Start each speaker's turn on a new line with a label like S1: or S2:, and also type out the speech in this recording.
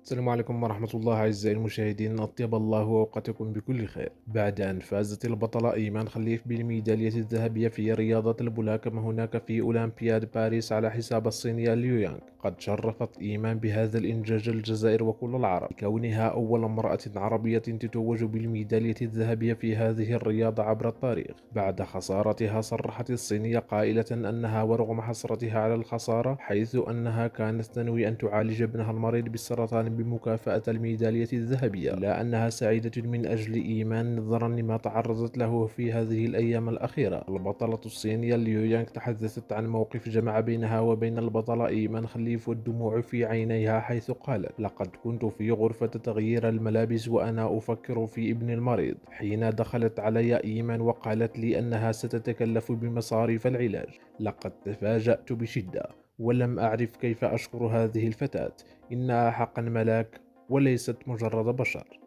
S1: السلام عليكم ورحمة الله أعزائي المشاهدين، أطيب الله أوقاتكم بكل خير. بعد أن فازت البطلة إيمان خليف بالميدالية الذهبية في رياضة الملاكمة هناك في أولمبياد باريس على حساب الصينية ليو يانغ، قد شرفت إيمان بهذا الإنجاز الجزائر وكل العرب كونها أول امرأة عربية تتوج بالميدالية الذهبية في هذه الرياضة عبر التاريخ. بعد خسارتها صرحت الصينية قائلة أنها ورغم حسرتها على الخسارة حيث أنها كانت تنوي أن تعالج ابنها المريض بالسرطان بمكافأة الميدالية الذهبية، إلا أنها سعيدة من أجل إيمان نظرا لما تعرضت له في هذه الأيام الأخيرة. البطلة الصينية ليو يانغ تحدثت عن موقف جمع بينها وبين البطلة إيمان خليف والدموع في عينيها، حيث قالت: لقد كنت في غرفة تغيير الملابس وأنا أفكر في ابني المريض حين دخلت علي إيمان وقالت لي أنها ستتكلف بمصاريف العلاج. لقد تفاجأت بشدة ولم أعرف كيف أشكر هذه الفتاة. إنها حقا ملاك وليست مجرد بشر.